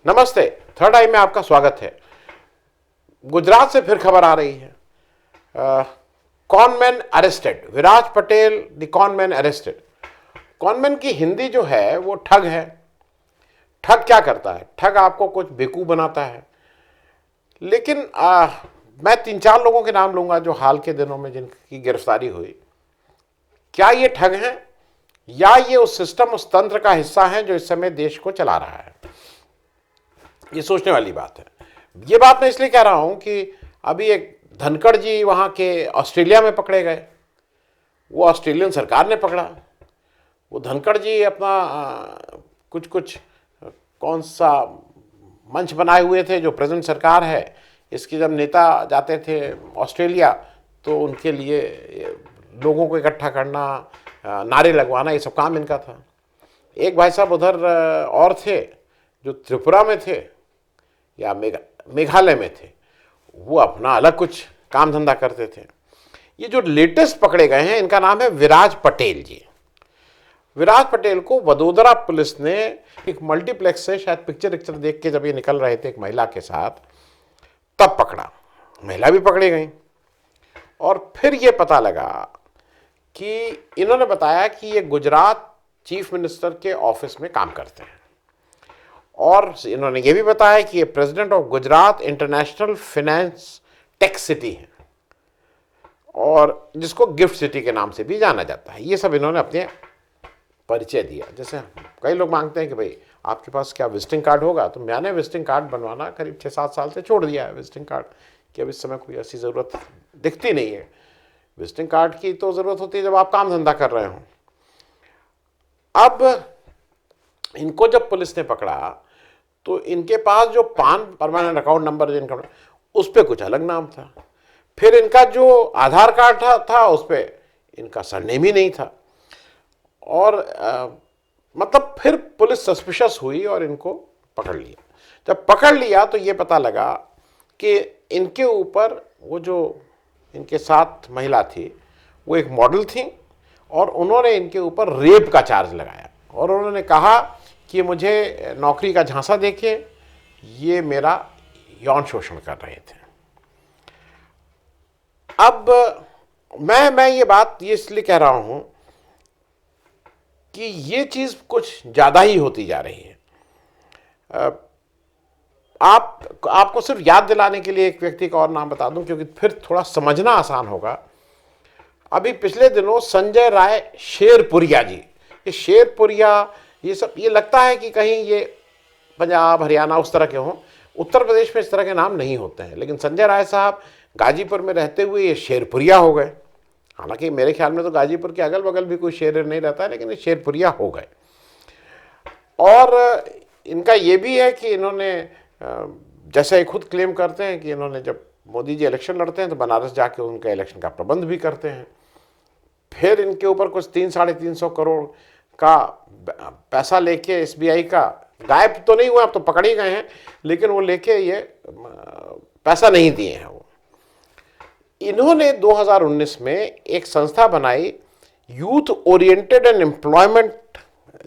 नमस्ते। थर्ड आई में आपका स्वागत है। गुजरात से फिर खबर आ रही है। Conman arrested, Viraj Patel the conman arrested. Conman की हिंदी जो है वो ठग है। ठग क्या करता है? ठग आपको कुछ बेवकूफ बनाता है। लेकिन मैं 3-4 लोगों के नाम लूंगा जो हाल के दिनों में जिनकी गिरफ्तारी हुई। क्या ये ठग हैं या ये उस सिस्टम, उस तंत्र का हिस्सा है जो इस समय देश को चला रहा है? ये सोचने वाली बात है। ये बात मैं इसलिए कह रहा हूं कि अभी एक धनखड़ जी वहां के ऑस्ट्रेलिया में पकड़े गए। वो ऑस्ट्रेलियन सरकार ने पकड़ा। वो धनखड़ जी अपना कुछ कुछ कौन सा मंच बनाए हुए थे जो प्रेजेंट सरकार है इसके, जब नेता जाते थे ऑस्ट्रेलिया तो उनके लिए लोगों को इकट्ठा करना, नारे लगवाना, ये सब काम इनका था। एक भाई साहब उधर और थे जो त्रिपुरा में थे या मेघालय में थे, वो अपना अलग कुछ काम धंधा करते थे। ये जो लेटेस्ट पकड़े गए हैं इनका नाम है विराज पटेल जी। विराज पटेल को वडोदरा पुलिस ने एक मल्टीप्लेक्स से शायद पिक्चर देख के जब ये निकल रहे थे एक महिला के साथ, तब पकड़ा। महिला भी पकड़ी गई और फिर ये पता लगा कि इन्होंने बताया कि ये गुजरात चीफ मिनिस्टर के ऑफिस में काम करते हैं और इन्होंने ये भी बताया कि ये president of Gujarat international finance tech city है और जिसको गिफ्ट सिटी के नाम से भी जाना जाता है। ये सब इन्होंने अपने परिचय दिया। जैसे कई लोग मांगते हैं कि भाई आपके पास क्या विजिटिंग कार्ड होगा, तो मैंने विजिटिंग कार्ड बनवाना करीब 6-7 साल से छोड़ दिया है। विजिटिंग कार्ड की अब इस समय कोई ऐसी ज़रूरत दिखती नहीं है। विजिटिंग कार्ड की तो ज़रूरत होती है जब आप काम धंधा कर रहे हो। अब इनको जब पुलिस ने पकड़ा तो इनके पास जो पान परमानेंट अकाउंट नंबर जिनका, उस पर कुछ अलग नाम था। फिर इनका जो आधार कार्ड था उस पर इनका सरनेम ही नहीं था। और मतलब फिर पुलिस सस्पिशियस हुई और इनको पकड़ लिया। जब पकड़ लिया तो ये पता लगा कि इनके ऊपर वो जो इनके साथ महिला थी वो एक मॉडल थी और उन्होंने इनके ऊपर रेप का चार्ज लगाया और उन्होंने कहा कि मुझे नौकरी का झांसा देके ये मेरा यौन शोषण कर रहे थे। अब मैं ये बात ये इसलिए कह रहा हूं कि ये चीज कुछ ज्यादा ही होती जा रही है। आपको सिर्फ याद दिलाने के लिए एक व्यक्ति का और नाम बता दूं क्योंकि फिर थोड़ा समझना आसान होगा। अभी पिछले दिनों संजय राय शेरपुरिया जी, ये शेरपुरिया, ये सब, ये लगता है कि कहीं ये पंजाब हरियाणा उस तरह के हों। उत्तर प्रदेश में इस तरह के नाम नहीं होते हैं, लेकिन संजय राय साहब गाजीपुर में रहते हुए ये शेरपुरिया हो गए। हालांकि मेरे ख्याल में तो गाजीपुर के अगल बगल भी कोई शेर नहीं रहता है, लेकिन ये शेरपुरिया हो गए। और इनका ये भी है कि इन्होंने, जैसे ये खुद क्लेम करते हैं कि इन्होंने जब मोदी जी इलेक्शन लड़ते हैं तो बनारस जाके उनका इलेक्शन का प्रबंध भी करते हैं। फिर इनके ऊपर कुछ 300-350 करोड़ का पैसा लेके एसबीआई का, गायब तो नहीं हुआ, अब तो पकड़ ही गए हैं, लेकिन वो लेके ये पैसा नहीं दिए हैं। वो इन्होंने 2019 में एक संस्था बनाई, youth oriented and employment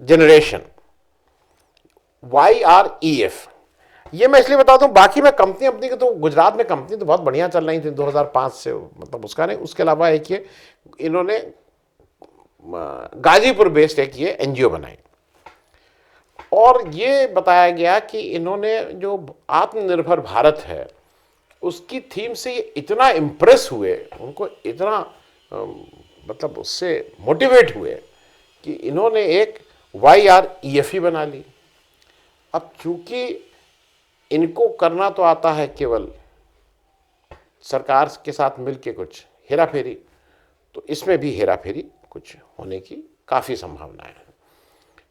generation, YREF। ये मैं इसलिए बताता हूँ, बाकी मैं कंपनी अपनी की तो गुजरात में कंपनी तो बहुत बढ़िया चल रही थी 2005 से, मतलब उसका नहीं। उसके अलावा एक ये इन्होंने गाजीपुर बेस्ड एक ये एनजीओ बनाई और ये बताया गया कि इन्होंने जो आत्मनिर्भर भारत है उसकी थीम से ये इतना इम्प्रेस हुए, उनको इतना मतलब उससे मोटिवेट हुए कि इन्होंने एक YREF ही बना ली। अब चूंकि इनको करना तो आता है केवल सरकार के साथ मिलके कुछ हेरा फेरी, तो इसमें भी हेरा फेरी कुछ होने की काफ़ी संभावनाएं हैं।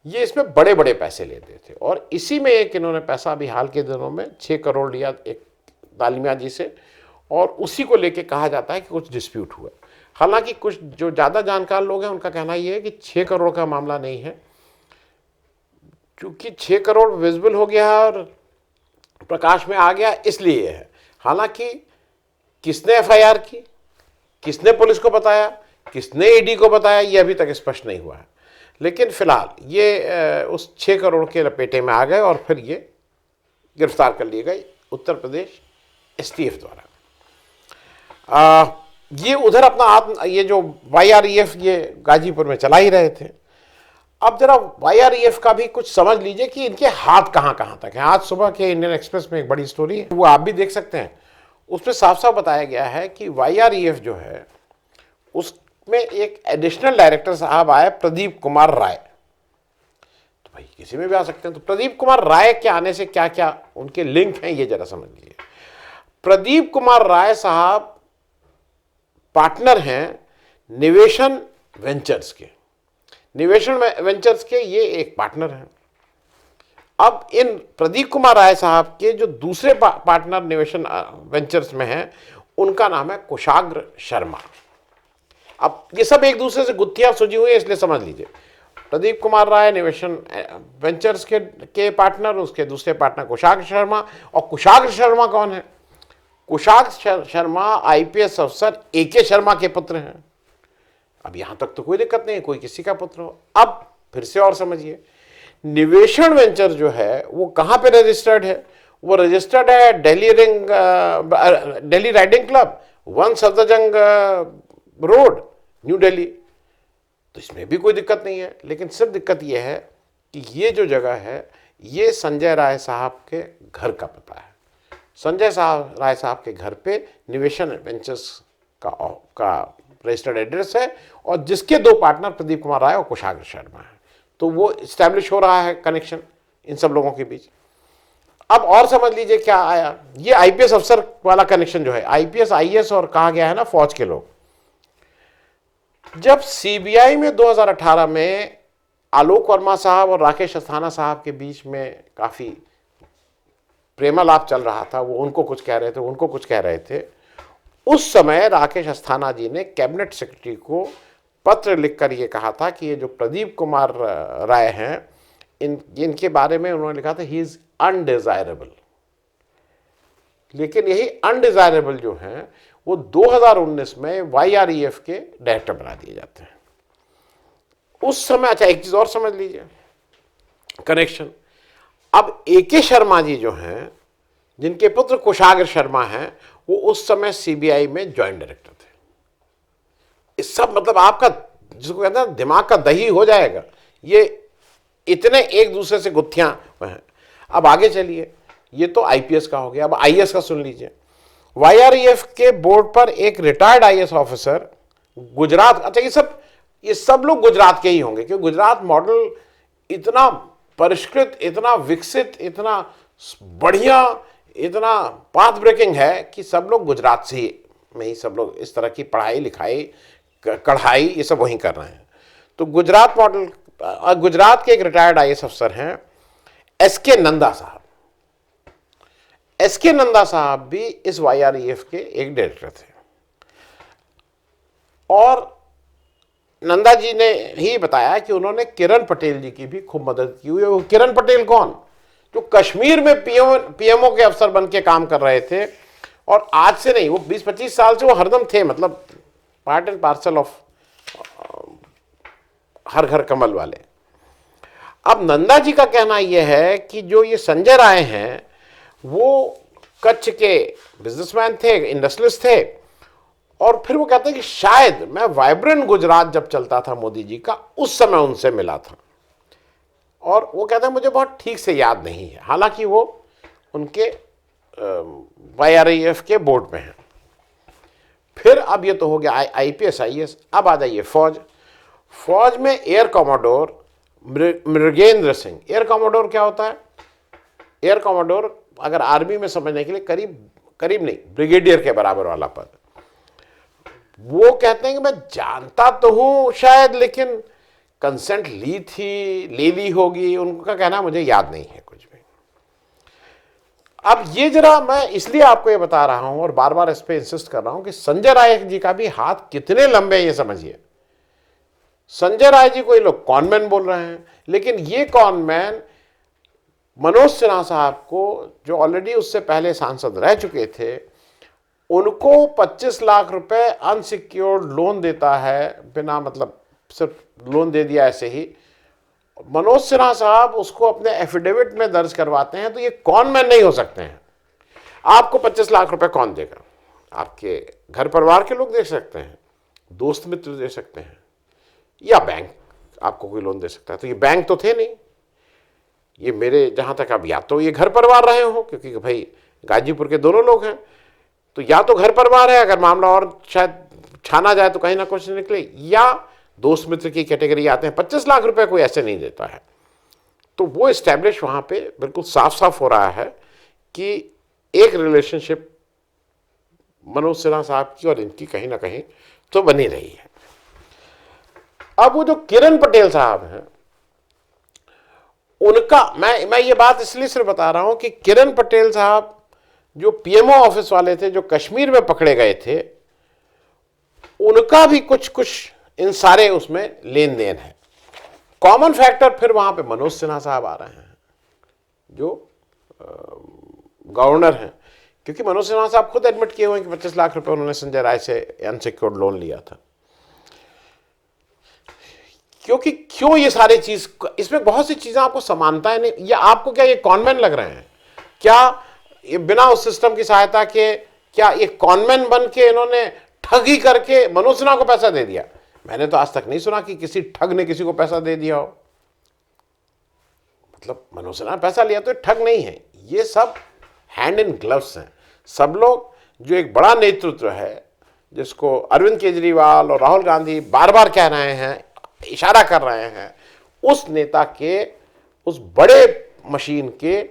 ये इसमें बड़े बड़े पैसे लेते थे और इसी में एक इन्होंने पैसा अभी हाल के दिनों में 6 करोड़ लिया एक दालिमिया जी से और उसी को लेके कहा जाता है कि कुछ डिस्प्यूट हुआ। हालांकि कुछ जो ज़्यादा जानकार लोग हैं उनका कहना ये है कि 6 करोड़ का मामला नहीं है, क्योंकि 6 करोड़ विजिबल हो गया और प्रकाश में आ गया इसलिए है। हालांकि किसने एफआईआर की, किसने पुलिस को बताया, किसने ईडी को बताया, ये अभी तक स्पष्ट नहीं हुआ है। लेकिन फिलहाल ये उस 6 करोड़ के लपेटे में आ गए और फिर ये गिरफ्तार कर लिए गए उत्तर प्रदेश एसटीएफ द्वारा। ये उधर अपना ये जो YREF ये गाजीपुर में चला ही रहे थे। अब जरा YREF का भी कुछ समझ लीजिए कि इनके हाथ कहाँ कहाँ तक हैं। आज सुबह के इंडियन एक्सप्रेस में एक बड़ी स्टोरी है, वो आप भी देख सकते हैं। उसमें साफ साफ बताया गया है कि YREF जो है उसमें एक एडिशनल डायरेक्टर साहब आए, प्रदीप कुमार राय। तो भाई किसी में भी आ सकते हैं, तो प्रदीप कुमार राय के आने से क्या क्या उनके लिंक हैं ये जरा समझ लीजिए। प्रदीप कुमार राय साहब पार्टनर हैं निवेशन वेंचर्स के। निवेशन वेंचर्स के ये एक पार्टनर हैं। अब इन प्रदीप कुमार राय साहब के जो दूसरे पार्टनर निवेशन वेंचर्स में हैं उनका नाम है कुशाग्र शर्मा। अब ये सब एक दूसरे से गुत्थियां सुझी हुई है, इसलिए समझ लीजिए। प्रदीप कुमार राय निवेशन वेंचर्स के पार्टनर, उसके दूसरे पार्टनर कुशाग्र शर्मा। और कुशाग्र शर्मा कौन है? कुशाग्र शर्मा IPS अफसर AK शर्मा के पुत्र हैं। अब यहां तक तो कोई दिक्कत नहीं है, कोई किसी का पुत्र हो। अब फिर से और समझिए, निवेशन वेंचर जो है वो कहां पे रजिस्टर्ड है? वो रजिस्टर्ड है Delhi riding club, 1 Safdarjung road, new Delhi. तो इसमें भी कोई दिक्कत नहीं है, लेकिन सिर्फ दिक्कत यह है कि ये जो जगह है ये संजय राय साहब के घर का पता है। संजय राय साहब के घर पे निवेशन वेंचर्स का रजिस्टर्ड एड्रेस है, और जिसके दो पार्टनर प्रदीप कुमार राय और कुशाग्र शर्मा है। तो वो इस्टेब्लिश हो रहा है कनेक्शन इन सब लोगों के बीच। अब और समझ लीजिए क्या आया, ये IPS अफसर वाला कनेक्शन जो है, IPS IAS और कहा गया है ना फौज के लोग। जब CBI में 2018 में आलोक वर्मा साहब और राकेश अस्थाना साहब के बीच में काफी प्रेमालाप चल रहा था, वो उनको कुछ कह रहे थे, उनको कुछ कह रहे थे, उस समय राकेश अस्थाना जी ने कैबिनेट सेक्रेटरी को पत्र लिखकर ये कहा था कि ये जो प्रदीप कुमार राय हैं इनके बारे में उन्होंने लिखा था ही इज अनडिजायरेबल। लेकिन यही अनडिजायरेबल जो हैं वो 2019 में YREF के डायरेक्टर बना दिए जाते हैं उस समय। अच्छा एक चीज और समझ लीजिए कनेक्शन। अब AK शर्मा जी जो हैं, जिनके पुत्र कुशाग्र शर्मा हैं, वो उस समय CBI में ज्वाइंट डायरेक्टर थे। इस सब मतलब आपका जिसको कहते हैं दिमाग का दही हो जाएगा, ये इतने एक दूसरे से गुत्थियां हैं। अब आगे चलिए, ये तो IPS का हो गया। अब IAS का सुन लीजिए। YREF के बोर्ड पर एक रिटायर्ड IAS ऑफिसर गुजरात। अच्छा ये सब लोग गुजरात के ही होंगे, क्योंकि गुजरात मॉडल इतना परिष्कृत, इतना विकसित, इतना बढ़िया, इतना पाथ ब्रेकिंग है कि सब लोग गुजरात से ही में ही सब लोग इस तरह की पढ़ाई लिखाई कढ़ाई ये सब वहीं कर रहे हैं। तो गुजरात मॉडल, गुजरात के एक रिटायर्ड IAS अफसर हैं SK नंदा साहब। SK नंदा साहब भी इस YREF के एक डायरेक्टर थे, और नंदा जी ने ही बताया कि उन्होंने किरण पटेल जी की भी खूब मदद की हुई है। वो किरण पटेल कौन? जो कश्मीर में PMO के अफसर बन के काम कर रहे थे, और आज से नहीं, वो 20-25 साल से वो हरदम थे, मतलब part and parcel of her घर कमल वाले। अब नंदा जी का कहना यह है कि जो ये संजय राय हैं वो कच्छ के बिजनेसमैन थे, इंडस्ट्रियलिस्ट थे, और फिर वो कहते हैं कि शायद मैं वाइब्रेंट गुजरात जब चलता था मोदी जी का, उस समय उनसे मिला था, और वो कहते हैं मुझे बहुत ठीक से याद नहीं है। हालांकि वो उनके YREF के बोर्ड में हैं। फिर अब ये तो हो गया IPS IAS। अब आ जाइए फौज। फौज में air commodore Mrigendra Singh. Air commodore क्या होता है? एयर कॉमोडोर अगर आर्मी में समझने के लिए करीब नहीं, ब्रिगेडियर के बराबर वाला पद। वो कहते हैं कि मैं जानता तो हूं शायद, लेकिन कंसेंट ले ली होगी, उनका कहना मुझे याद नहीं है कुछ भी। अब ये जरा मैं इसलिए आपको ये बता रहा हूं और बार बार इस पे इंसिस्ट कर रहा हूं कि संजय राय जी का भी हाथ कितने लंबे हैं ये समझिए। संजय राय जी को ये लोग कॉनमैन बोल रहे हैं, लेकिन ये कॉनमैन मनोज सिन्हा साहब को, जो ऑलरेडी उससे पहले सांसद रह चुके थे, उनको 25 लाख रुपए अनसिक्योर्ड लोन देता है, बिना मतलब सिर्फ लोन दे दिया ऐसे ही, मनोज सिन्हा साहब उसको अपने एफिडेविट में दर्ज करवाते हैं, तो ये कॉनमैन नहीं हो सकते हैं। आपको 25 लाख रुपए कौन देगा? आपके घर परिवार के लोग दे सकते हैं, दोस्त मित्र दे सकते हैं, या बैंक आपको कोई लोन दे सकता है। तो ये बैंक तो थे नहीं, ये मेरे जहां तक अब या तो ये घर परिवार रहे हो, क्योंकि भाई गाजीपुर के दोनों लोग हैं, तो या तो घर परिवार है, अगर मामला और शायद छाना जाए तो कहीं ना कुछ निकले, या दोस्त मित्र की कैटेगरी आते हैं। 25 लाख रुपए कोई ऐसे नहीं देता है। तो वो इस्टेब्लिश वहां पे बिल्कुल साफ साफ हो रहा है कि एक रिलेशनशिप मनोज सिन्हा साहब की और इनकी कहीं ना कहीं तो बनी रही है। अब वो जो किरण पटेल साहब हैं, उनका मैं ये बात इसलिए सिर्फ बता रहा हूं कि किरण पटेल साहब जो पीएमओ ऑफिस वाले थे, जो कश्मीर में पकड़े गए थे, उनका भी कुछ कुछ इन सारे उसमें लेन देन है। कॉमन फैक्टर फिर वहां पे मनोज सिन्हा साहब आ रहे हैं, जो गवर्नर हैं, क्योंकि मनोज सिन्हा साहब खुद एडमिट किए हुए हैं कि 25 लाख रुपए उन्होंने संजय राय से अनसिक्योर्ड लोन लिया था। क्योंकि क्यों ये सारी चीज, इसमें बहुत सी चीजें आपको समानताएं नहीं, या आपको क्या ये कॉनमैन लग रहे हैं? क्या ये बिना उस सिस्टम की सहायता के, क्या ये कॉनमैन बन के इन्होंने ठगी करके मनोज सिन्हा को पैसा दे दिया? मैंने तो आज तक नहीं सुना कि किसी ठग ने किसी को पैसा दे दिया हो। मतलब मनोज सिन्हा ने पैसा लिया तो ठग नहीं है, ये सब हैंड इन ग्लव्स हैं। सब लोग, जो एक बड़ा नेतृत्व है, जिसको अरविंद केजरीवाल और राहुल गांधी बार बार कह रहे हैं, इशारा कर रहे हैं, उस नेता के, उस बड़े मशीन के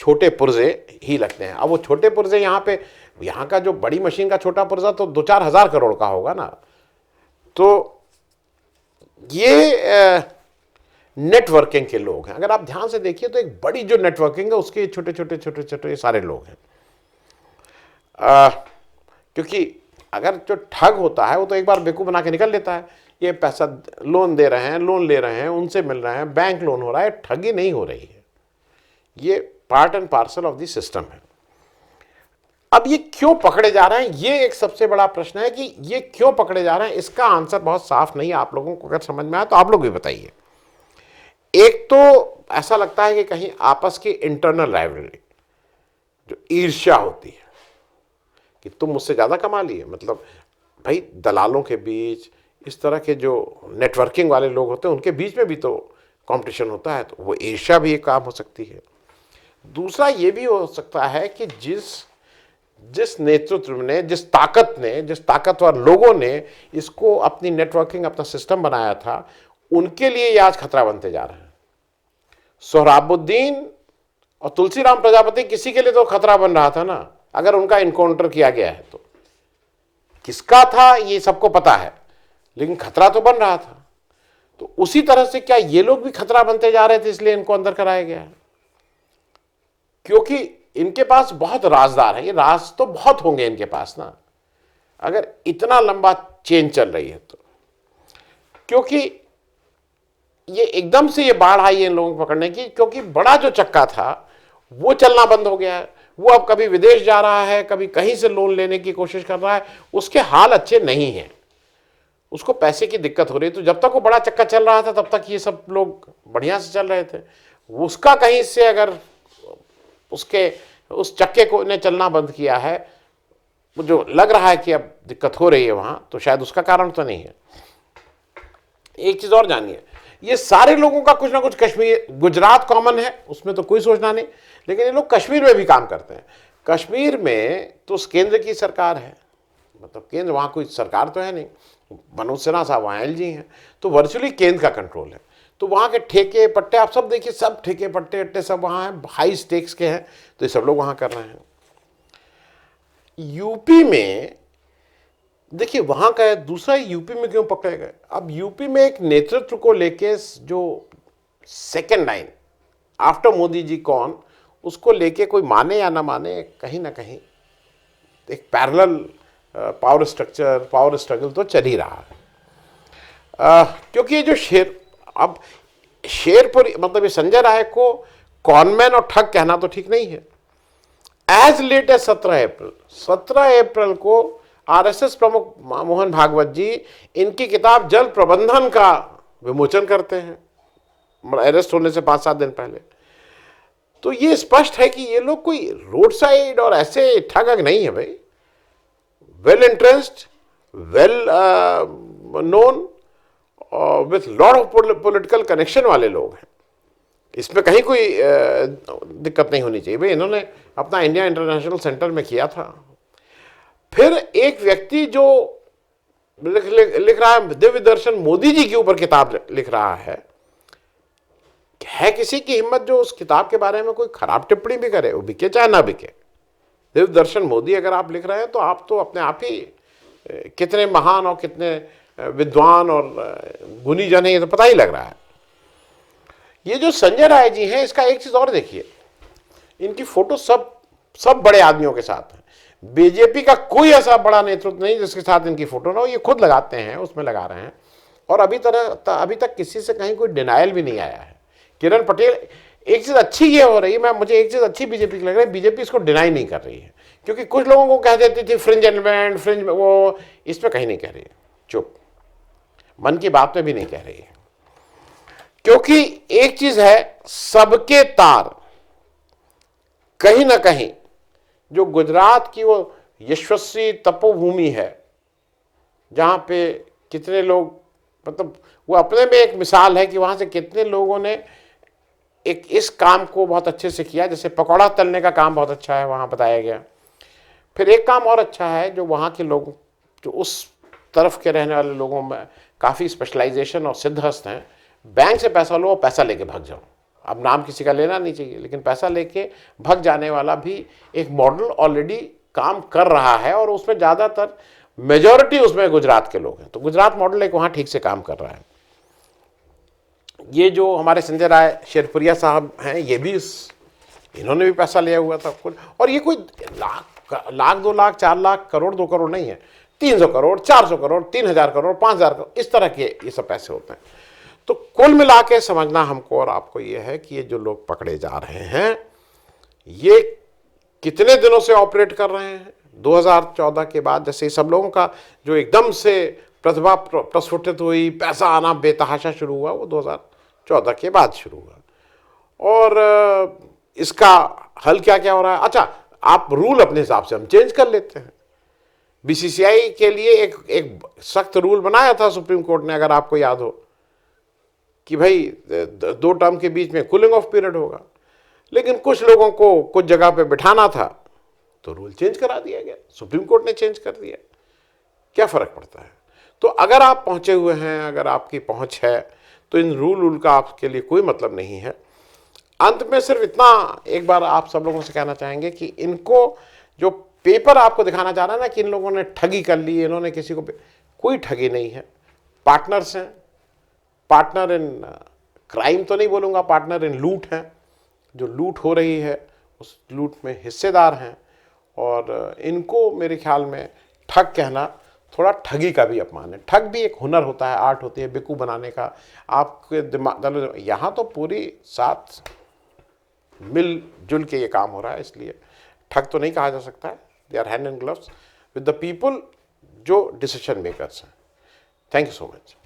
छोटे पुर्जे ही लगते हैं। अब वो छोटे पुर्जे यहाँ का जो बड़ी मशीन का छोटा पुर्जा तो 2-4 हजार करोड़ का होगा ना। तो ये नेटवर्किंग के लोग हैं। अगर आप ध्यान से देखिए तो एक बड़ी जो नेटवर्किंग है उसके छोटे छोटे छोटे छोटे सारे लोग हैं। क्योंकि अगर जो ठग होता है वो तो एक बार बेवकूफ बना के निकल लेता है, ये पैसा लोन दे रहे हैं, लोन ले रहे हैं, उनसे मिल रहे हैं, बैंक लोन हो रहा है, ठगी नहीं हो रही है। ये part and parcel of the system है। अब ये क्यों पकड़े जा रहे हैं, ये एक सबसे बड़ा प्रश्न है कि ये क्यों पकड़े जा रहे हैं। इसका आंसर बहुत साफ नहीं है। आप लोगों को अगर समझ में आए तो आप लोग भी बताइए। एक तो ऐसा लगता है कि कहीं आपस की इंटरनल राइवलरी, जो ईर्ष्या होती है कि तुम मुझसे ज्यादा कमा लिए, मतलब भाई दलालों के बीच, इस तरह के जो नेटवर्किंग वाले लोग होते हैं उनके बीच में भी तो कंपटीशन होता है, तो वो ईर्ष्या भी एक काम हो सकती है। दूसरा ये भी हो सकता है कि जिस नेतृत्व ने, जिस ताकतवर लोगों ने इसको अपनी नेटवर्किंग, अपना सिस्टम बनाया था, उनके लिए ये आज खतरा बनते जा रहे हैं। सोहराबुद्दीन और तुलसीराम प्रजापति किसी के लिए तो खतरा बन रहा था ना, अगर उनका इनकाउंटर किया गया है तो। किसका था ये सबको पता है, लेकिन खतरा तो बन रहा था। तो उसी तरह से क्या ये लोग भी खतरा बनते जा रहे थे, इसलिए इनको अंदर कराया गया है? क्योंकि इनके पास बहुत राजदार है, ये राज तो बहुत होंगे इनके पास ना, अगर इतना लंबा चेन चल रही है तो। क्योंकि ये एकदम से ये बाढ़ आई है इन लोगों को पकड़ने की, क्योंकि बड़ा जो चक्का था वो चलना बंद हो गया है। वो अब कभी विदेश जा रहा है, कभी कहीं से लोन लेने की कोशिश कर रहा है, उसके हाल अच्छे नहीं हैं, उसको पैसे की दिक्कत हो रही है। तो जब तक वो बड़ा चक्का चल रहा था तब तक ये सब लोग बढ़िया से चल रहे थे। उसका कहीं से अगर उसके उस चक्के को ने चलना बंद किया है, जो लग रहा है कि अब दिक्कत हो रही है वहां, तो शायद उसका कारण तो नहीं है। एक चीज और जानिए, ये सारे लोगों का कुछ ना कुछ, कश्मीर गुजरात कॉमन है, उसमें तो कोई सोचना नहीं, लेकिन ये लोग कश्मीर में भी काम करते हैं। कश्मीर में तो केंद्र की सरकार है, मतलब केंद्र, वहां कोई सरकार तो है नहीं, मनोज सिन्हा साहब वहां एलजी हैं, तो वर्चुअली केंद्र का कंट्रोल है। तो वहाँ के ठेके पट्टे आप सब देखिए, सब ठेके पट्टे अट्टे सब वहाँ हैं, हाई स्टेक्स के हैं, तो ये सब लोग वहाँ कर रहे हैं। यूपी में देखिए, वहाँ का है दूसरा, यूपी में क्यों पकड़े गए? अब यूपी में एक नेतृत्व को लेके जो second line after Modi ji कौन, उसको लेके कोई माने या ना माने, कहीं ना कहीं एक पैरेलल पावर स्ट्रगल तो चल ही रहा है। क्योंकि ये जो अब शेरपुर, मतलब ये संजय राय को कॉनमैन और ठग कहना तो ठीक नहीं है। एज लेट एज 17 अप्रैल को आरएसएस प्रमुख मोहन भागवत जी इनकी किताब जल प्रबंधन का विमोचन करते हैं। अरेस्ट होने से 5-7 दिन पहले। तो ये स्पष्ट है कि ये लोग कोई रोड साइड और ऐसे ठग नहीं है भाई, well interest, well known, with lot of political connection वाले लोग हैं। इसमें कहीं कोई दिक्कत नहीं होनी चाहिए भाई। इन्होंने अपना इंडिया इंटरनेशनल सेंटर में किया था। फिर एक व्यक्ति जो लिख रहा है, दिव्य दर्शन मोदी जी के ऊपर किताब लिख रहा है किसी की हिम्मत जो उस किताब के बारे में कोई खराब टिप्पणी भी करे, वो बिके चाहे ना बिके। दिव्य दर्शन मोदी अगर आप लिख रहे हैं तो आप तो अपने आप ही कितने महान और कितने विद्वान और गुणी जन है, ये तो पता ही लग रहा है। ये जो संजय राय जी हैं, इसका एक चीज और देखिए, इनकी फोटो सब बड़े आदमियों के साथ है। बीजेपी का कोई ऐसा बड़ा नेतृत्व नहीं जिसके साथ इनकी फोटो ना हो। ये खुद लगाते हैं, उसमें लगा रहे हैं, और अभी तक किसी से कहीं कोई डिनायल भी नहीं आया है। किरण पटेल, एक चीज अच्छी ये हो रही है, मुझे एक चीज अच्छी बीजेपी की लग रही है, बीजेपी इसको डिनाई नहीं कर रही है। क्योंकि कुछ लोगों को कह देती थी फ्रिंज एलिमेंट, फ्रिंज, वो इसमें कहीं नहीं कह रही है, चुप, मन की बात में भी नहीं कह रही है। क्योंकि एक चीज है, सबके तार कहीं ना कहीं, जो गुजरात की वो यशस्वी तपोभूमि है, जहां पे कितने लोग, मतलब वो अपने में एक मिसाल है कि वहां से कितने लोगों ने एक इस काम को बहुत अच्छे से किया। जैसे पकौड़ा तलने का काम बहुत अच्छा है, वहां बताया गया। फिर एक काम और अच्छा है, जो वहां के लोग, जो उस तरफ के रहने वाले लोगों में काफ़ी स्पेशलाइजेशन और सिद्धहस्त हैं, बैंक से पैसा लो और पैसा लेके भाग जाओ। अब नाम किसी का लेना नहीं चाहिए, लेकिन पैसा लेके भाग जाने वाला भी एक मॉडल ऑलरेडी काम कर रहा है, और उसमें ज़्यादातर मेजॉरिटी उसमें गुजरात के लोग हैं। तो गुजरात मॉडल एक वहाँ ठीक से काम कर रहा है। ये जो हमारे संजय राय शेरपुरिया साहब हैं, ये भी इन्होंने भी पैसा लिया हुआ था कुछ, और ये कोई लाख 2 लाख 4 लाख करोड़ 2 करोड़ नहीं है, 300 करोड़ 400 करोड़ 3000 करोड़ 5000 करोड़, इस तरह के ये सब पैसे होते हैं। तो कुल मिला के समझना हमको और आपको ये है कि ये जो लोग पकड़े जा रहे हैं, ये कितने दिनों से ऑपरेट कर रहे हैं। 2014 के बाद जैसे सब लोगों का जो एकदम से प्रतिभा प्रस्फुटित हुई, पैसा आना बेतहाशा शुरू हुआ, वो 2014 के बाद शुरू हुआ। और इसका हल क्या क्या हो रहा है? अच्छा, आप रूल अपने हिसाब से हम चेंज कर लेते हैं। बीसीसीआई के लिए एक सख्त रूल बनाया था सुप्रीम कोर्ट ने, अगर आपको याद हो, कि भाई 2 टर्म के बीच में कूलिंग ऑफ पीरियड होगा। लेकिन कुछ लोगों को कुछ जगह पे बिठाना था, तो रूल चेंज करा दिया गया, सुप्रीम कोर्ट ने चेंज कर दिया। क्या फर्क पड़ता है? तो अगर आप पहुंचे हुए हैं, अगर आपकी पहुंच है, तो इन रूल का आपके लिए कोई मतलब नहीं है। अंत में सिर्फ इतना एक बार आप सब लोगों से कहना चाहेंगे कि इनको जो पेपर आपको दिखाना चाह रहा है ना, कि इन लोगों ने ठगी कर ली, इन्होंने किसी को, कोई ठगी नहीं है। पार्टनर्स हैं, पार्टनर इन क्राइम तो नहीं बोलूँगा, पार्टनर इन लूट हैं। जो लूट हो रही है उस लूट में हिस्सेदार हैं, और इनको मेरे ख्याल में ठग कहना थोड़ा ठगी का भी अपमान है। ठग भी एक हुनर होता है, आर्ट होती है बेकू बनाने का। आपके दिमाग, यहाँ तो पूरी साथ मिलजुल के ये काम हो रहा है, इसलिए ठग तो नहीं कहा जा सकता है। They are hand in gloves with the people जो डिसीजन मेकर्स हैं। Thank you so much.